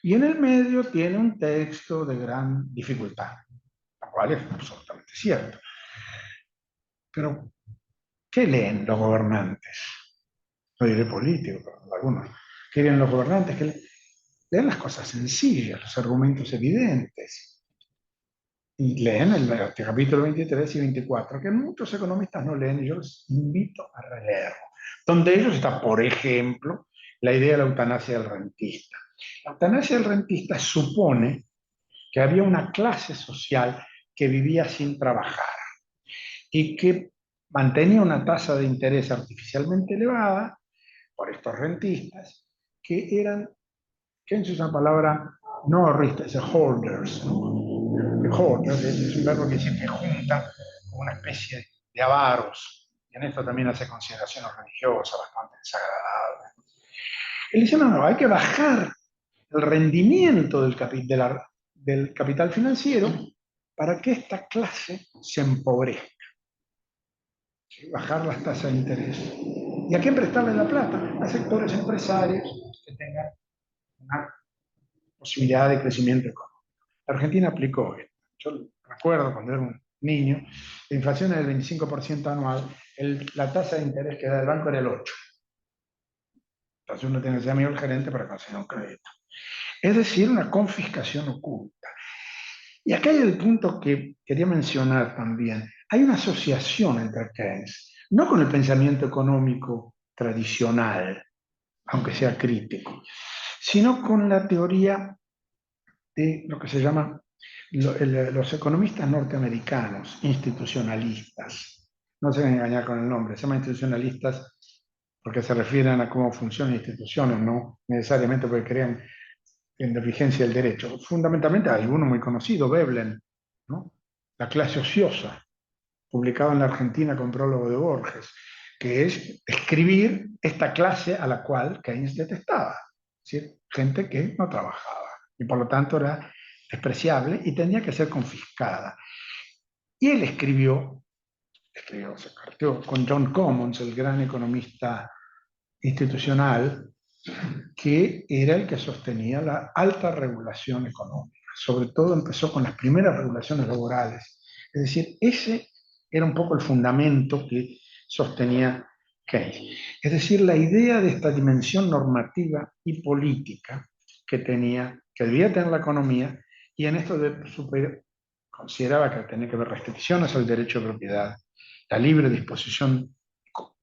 Y en el medio tiene un texto de gran dificultad, lo cual es absolutamente cierto. Pero, ¿qué leen los gobernantes? No diré políticos, pero algunos. ¿Qué leen los gobernantes? Que leen las cosas sencillas, los argumentos evidentes. Y leen el capítulo 23 y 24, que muchos economistas no leen, y yo les invito a releerlo. Donde ellos está, por ejemplo, la idea de la eutanasia del rentista. La eutanasia del rentista supone que había una clase social que vivía sin trabajar y que mantenía una tasa de interés artificialmente elevada por estos rentistas, que eran, ¿quién usa una palabra? No ahorristas, holders. Holders es un verbo que dice que junta como una especie de avaros. Y en esto también hace consideraciones religiosas bastante desagradables. Él dice, no, hay que bajar el rendimiento del capital financiero para que esta clase se empobrezca. Bajar las tasas de interés. ¿Y a quién prestarle la plata? A sectores empresarios que tengan una posibilidad de crecimiento económico. La Argentina aplicó esto. Yo recuerdo cuando era un niño, la inflación era del 25% anual, la tasa de interés que da el banco era el 8%. Entonces uno tiene que ser amigo del gerente para conseguir un crédito. Es decir, una confiscación oculta. Y acá hay el punto que quería mencionar también. Hay una asociación entre Keynes, no con el pensamiento económico tradicional, aunque sea crítico, sino con la teoría de lo que se llama los economistas norteamericanos, institucionalistas. No se deben engañar con el nombre, se llaman institucionalistas porque se refieren a cómo funcionan instituciones, no necesariamente porque crean en la vigencia del derecho. Fundamentalmente hay uno muy conocido, Veblen, ¿no? La clase ociosa, publicado en la Argentina con prólogo de Borges, que es escribir esta clase a la cual Keynes detestaba, es decir, gente que no trabajaba y por lo tanto era despreciable y tenía que ser confiscada. Y él se carteó con John Commons, el gran economista institucional, que era el que sostenía la alta regulación económica. Sobre todo empezó con las primeras regulaciones laborales. Es decir, ese era un poco el fundamento que sostenía Keynes. Es decir, la idea de esta dimensión normativa y política que debía tener la economía, y en esto consideraba que tenía que haber restricciones al derecho de propiedad, la libre disposición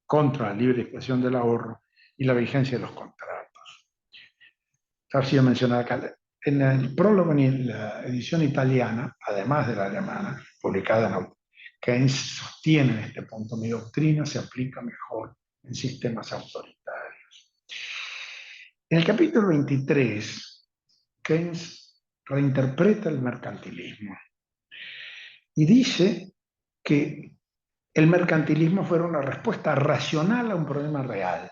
contra la libre disposición del ahorro y la vigencia de los contratos. Ha sido mencionada acá. En el prólogo en la edición italiana, además de la alemana, publicada en Keynes sostiene en este punto: mi doctrina se aplica mejor en sistemas autoritarios. En el capítulo 23, Keynes reinterpreta el mercantilismo y dice que el mercantilismo fue una respuesta racional a un problema real: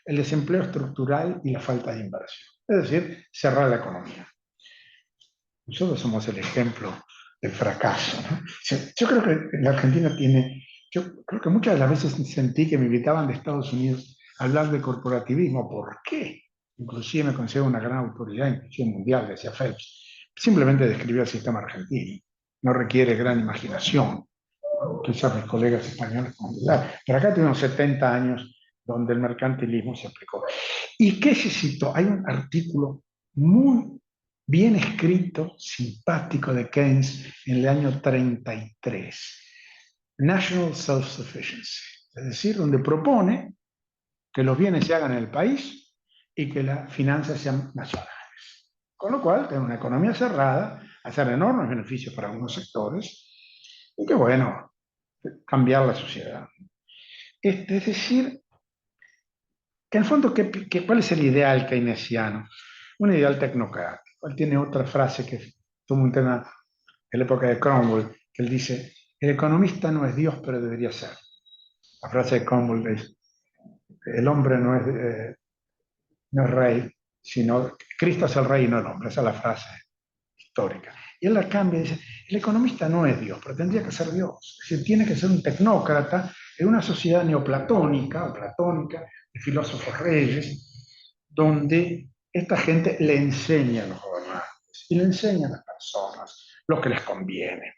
el desempleo estructural y la falta de inversión. Es decir, cerrar la economía. Nosotros somos el ejemplo del fracaso, ¿no? Yo creo que la Argentina yo creo que muchas de las veces sentí que me invitaban de Estados Unidos a hablar de corporativismo. ¿Por qué? Inclusive me considero una gran autoridad, inclusive mundial, decía Phelps. Simplemente describió el sistema argentino. No requiere gran imaginación. Quizás mis colegas españoles pueden dudar, pero acá tenemos 70 años donde el mercantilismo se aplicó. ¿Y qué se citó? Hay un artículo muy bien escrito, simpático, de Keynes en el año 33, National Self-Sufficiency, es decir, donde propone que los bienes se hagan en el país y que las finanzas sean nacionales. Con lo cual, tenemos una economía cerrada, hacer enormes beneficios para algunos sectores y que, bueno, cambiar la sociedad. Es decir, que en el fondo, ¿cuál es el ideal keynesiano? Un ideal tecnocrático. Él tiene otra frase que tuvo un tema en la época de Cromwell, que él dice, el economista no es Dios, pero debería ser. La frase de Cromwell es, el hombre no es rey, sino Cristo es el rey y no el hombre. Esa es la frase histórica. Y él la cambia y dice, el economista no es Dios, pero tendría que ser Dios. Es decir, tiene que ser un tecnócrata en una sociedad neoplatónica o platónica de filósofos reyes, donde esta gente le enseña a los gobernantes y le enseña a las personas lo que les conviene.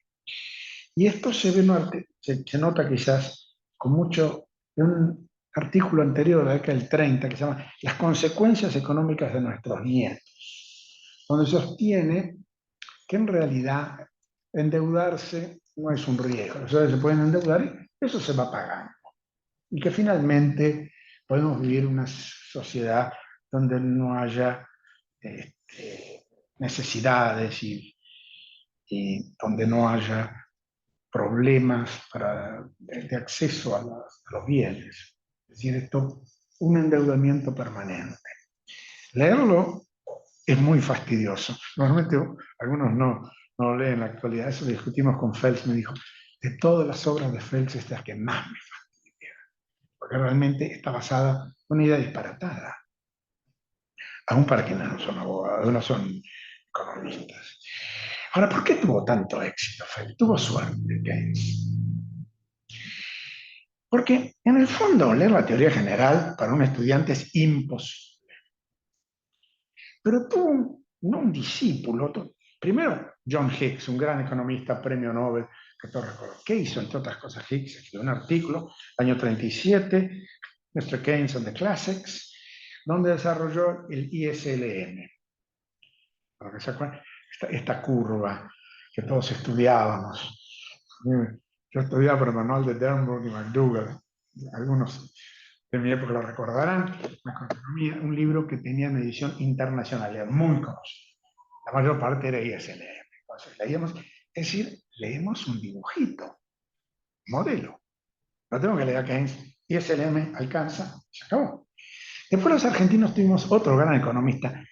Y esto se ve, se nota quizás con mucho en un artículo anterior de la década del 30 que se llama Las consecuencias económicas de nuestros nietos, donde sostiene que en realidad endeudarse no es un riesgo. Los ciudadanos se pueden endeudar y eso se va pagando. Y que finalmente podemos vivir una sociedad donde no haya necesidades y donde no haya problemas de acceso a los bienes. Es decir, esto, un endeudamiento permanente. Leerlo es muy fastidioso. Normalmente algunos no lo leen en la actualidad. Eso lo discutimos con Fels. Me dijo, de todas las obras de Fels, esta es la que más me fastidia. Porque realmente está basada en una idea disparatada. Aún para quienes no son abogados, no son economistas. Ahora, ¿por qué tuvo tanto éxito Fels? Tuvo suerte Keynes. Porque en el fondo leer la teoría general para un estudiante es imposible. Pero tuvo no un discípulo, primero John Hicks, un gran economista, premio Nobel, que todos recuerdan. ¿Qué hizo? Entre otras cosas, Hicks escribió un artículo, año 37, Mr. Keynes and the Classics, donde desarrolló el ISLM. Para que se acuerden, esta curva que todos estudiábamos. Yo estudiaba por el manual de Dernburg y McDougall. Algunos de mi época lo recordarán. Macroeconomía, un libro que tenía una edición internacional, era muy conocido. La mayor parte era ISLM. Entonces leíamos, es decir, leemos un dibujito, modelo. No tengo que leer a Keynes, ISLM alcanza, se acabó. Después los argentinos tuvimos otro gran economista.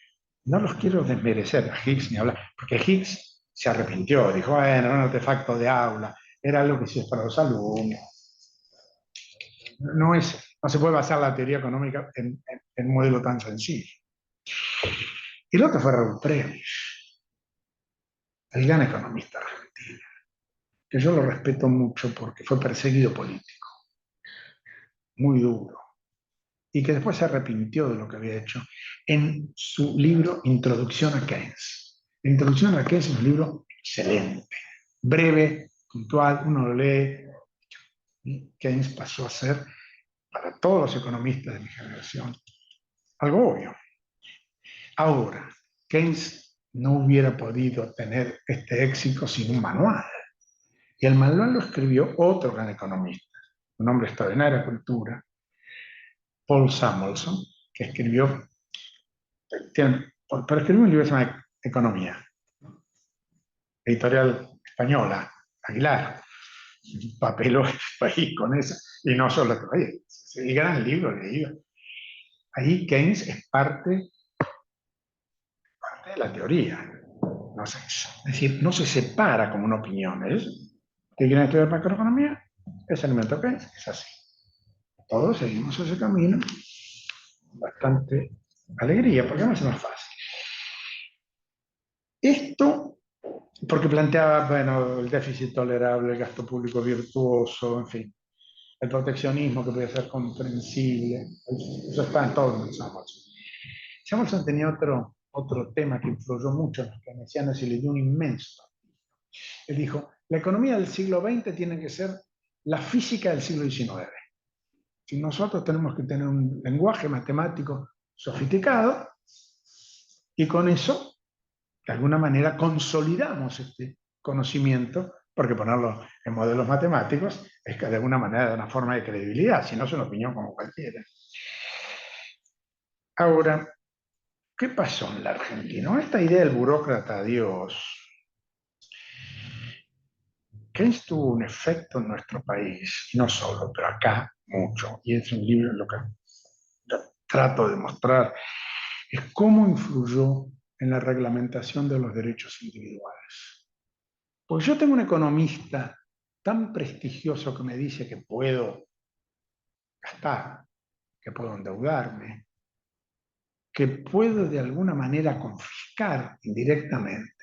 No los quiero desmerecer a Hicks ni hablar, porque Hicks se arrepintió, dijo, bueno, era un artefacto de aula, era algo que se hizo para los alumnos. No se puede basar la teoría económica en un modelo tan sencillo. Y el otro fue Raúl Prebisch, el gran economista argentino, que yo lo respeto mucho porque fue perseguido político, muy duro, y que después se arrepintió de lo que había hecho en su libro Introducción a Keynes. La Introducción a Keynes es un libro excelente, breve, puntual, uno lo lee, y Keynes pasó a ser, para todos los economistas de mi generación, algo obvio. Ahora, Keynes no hubiera podido tener este éxito sin un manual. Y el manual lo escribió otro gran economista, un hombre de extraordinaria cultura, Paul Samuelson, que escribió, pero escribió un libro que se llama Economía, editorial española, Aguilar, papeló el país con eso, y no solo el país, el gran libro leído. Ahí Keynes es parte de la teoría. No sé, es decir, no se separa como una opinión. ¿Qué quieren estudiar macroeconomía? Es el método Keynes, es así. Todos seguimos ese camino, bastante alegría, porque además es más fácil. Esto, porque planteaba, bueno, el déficit tolerable, el gasto público virtuoso, en fin, el proteccionismo que podía ser comprensible, eso está en todo en Samuelson. Samuelson tenía otro tema que influyó mucho en los keynesianos y le dio un inmenso. Él dijo, la economía del siglo XX tiene que ser la física del siglo XIX. Si nosotros tenemos que tener un lenguaje matemático sofisticado y con eso, de alguna manera, consolidamos este conocimiento, porque ponerlo en modelos matemáticos es que de alguna manera da una forma de credibilidad, si no es una opinión como cualquiera. Ahora, ¿qué pasó en la Argentina? Esta idea del burócrata Dios Keynes tuvo un efecto en nuestro país, y no solo, pero acá mucho, y es un libro en lo que trato de mostrar, es cómo influyó en la reglamentación de los derechos individuales. Porque yo tengo un economista tan prestigioso que me dice que puedo gastar, que puedo endeudarme, que puedo de alguna manera confiscar indirectamente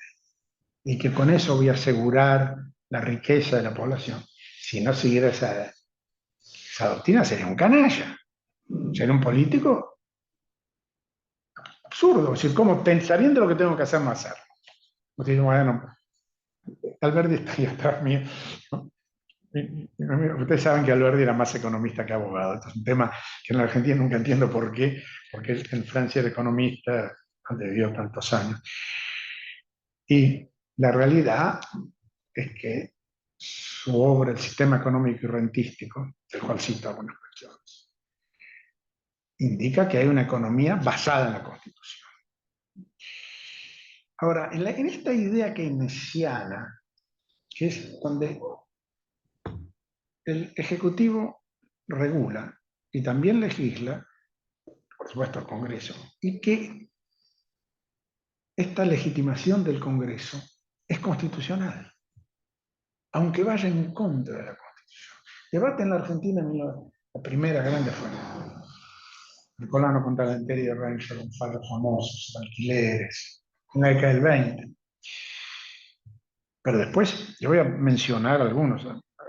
y que con eso voy a asegurar la riqueza de la población. Si no siguiera esa doctrina, sería un canalla, sería un político absurdo. Es decir, ¿cómo sabiendo lo que tengo que hacer, no hacerlo? Bueno, Alberti está ahí atrás mío. Ustedes saben que Alberti era más economista que abogado. Esto es un tema que en la Argentina nunca entiendo por qué, porque él en Francia era economista, donde vivió tantos años. Y la realidad es que su obra, El sistema económico y rentístico, del cual cito algunas cuestiones, indica que hay una economía basada en la Constitución. Ahora, en esta idea keynesiana, que es donde el Ejecutivo regula y también legisla, por supuesto el Congreso, y que esta legitimación del Congreso es constitucional, aunque vaya en contra de la Constitución. Debate en la Argentina, la primera grande fue Nicolano contra la Imperio de Reyes, con fallos famosos, alquileres, en la década del 20. Pero después, yo voy a mencionar algunos.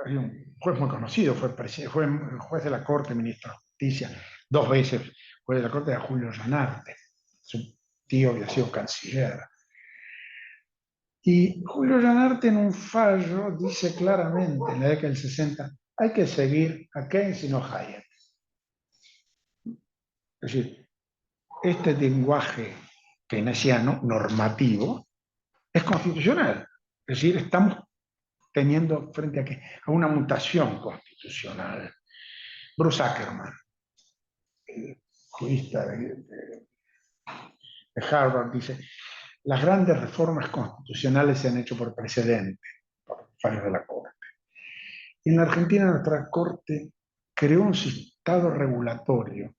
Hay un juez muy conocido, fue el juez de la Corte, ministro de Justicia, 2 veces juez de la Corte, era Julio Llanarte. Su tío había sido canciller. Y Julio Llanarte en un fallo dice claramente, en la década del 60, hay que seguir a Keynes y no Hayek. Es decir, este lenguaje keynesiano, normativo, es constitucional. Es decir, estamos teniendo frente a una mutación constitucional. Bruce Ackerman, el jurista de Harvard, dice, las grandes reformas constitucionales se han hecho por precedente, por fallos de la Corte. En la Argentina nuestra Corte creó un estado regulatorio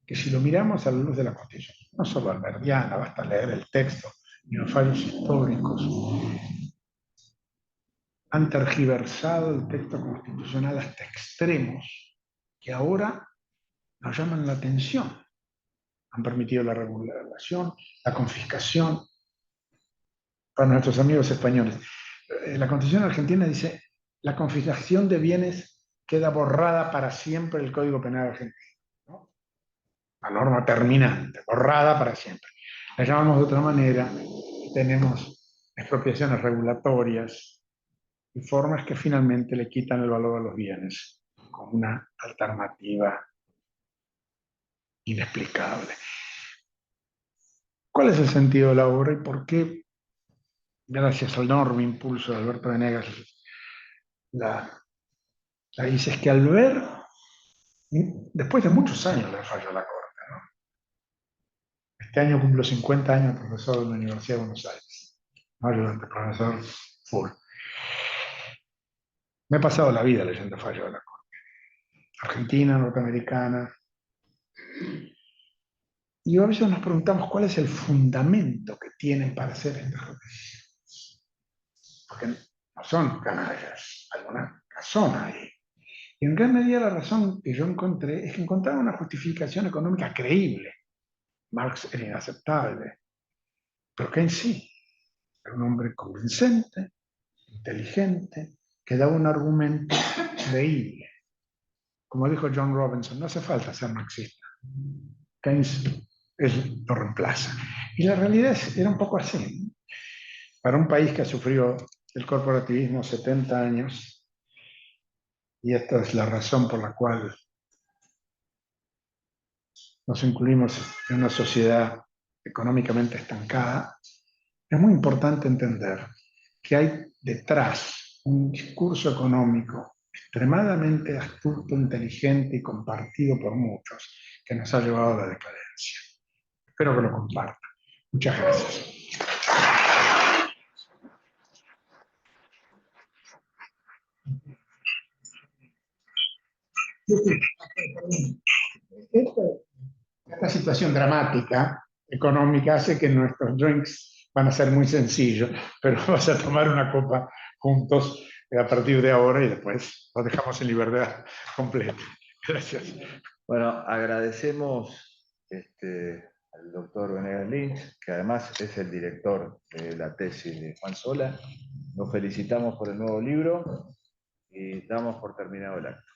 que si lo miramos a la luz de la Constitución, no solo alberdiana, basta leer el texto y los fallos históricos, han tergiversado el texto constitucional hasta extremos que ahora nos llaman la atención. Han permitido la regulación, la confiscación. Para nuestros amigos españoles, la Constitución argentina dice la confiscación de bienes queda borrada para siempre del Código Penal argentino, ¿no? La norma terminante, borrada para siempre. La llamamos de otra manera, tenemos expropiaciones regulatorias y formas que finalmente le quitan el valor a los bienes con una alternativa inexplicable. ¿Cuál es el sentido de la obra y por qué, gracias al enorme impulso de Alberto Venegas, la hice? Es que al ver, después de muchos años le falló la Corte, ¿no? Este año cumplo 50 años de profesor de la Universidad de Buenos Aires, ¿no? Ayudante profesor full. Me he pasado la vida leyendo fallos de la Corte, argentina, norteamericana, y a veces nos preguntamos cuál es el fundamento que tienen para hacer estas decisiones. Porque no son canallas, alguna razón ahí. Y en gran medida la razón que yo encontré es que encontraba una justificación económica creíble. Marx era inaceptable, pero Keynes sí. Era un hombre convincente, inteligente, que daba un argumento creíble. Como dijo John Robinson, no hace falta ser marxista. Keynes lo reemplaza. Y la realidad era un poco así. Para un país que ha sufrido el corporativismo 70 años, y esta es la razón por la cual nos incluimos en una sociedad económicamente estancada, es muy importante entender que hay detrás un discurso económico extremadamente astuto, inteligente y compartido por muchos, que nos ha llevado a la decadencia. Espero que lo compartan. Muchas gracias. Esta situación dramática económica hace que nuestros drinks van a ser muy sencillos, pero vas a tomar una copa juntos a partir de ahora y después los dejamos en libertad completa. Gracias. Bueno, agradecemos al doctor Venegas Lynch, que además es el director de la tesis de Juan Sola. Nos felicitamos por el nuevo libro y damos por terminado el acto.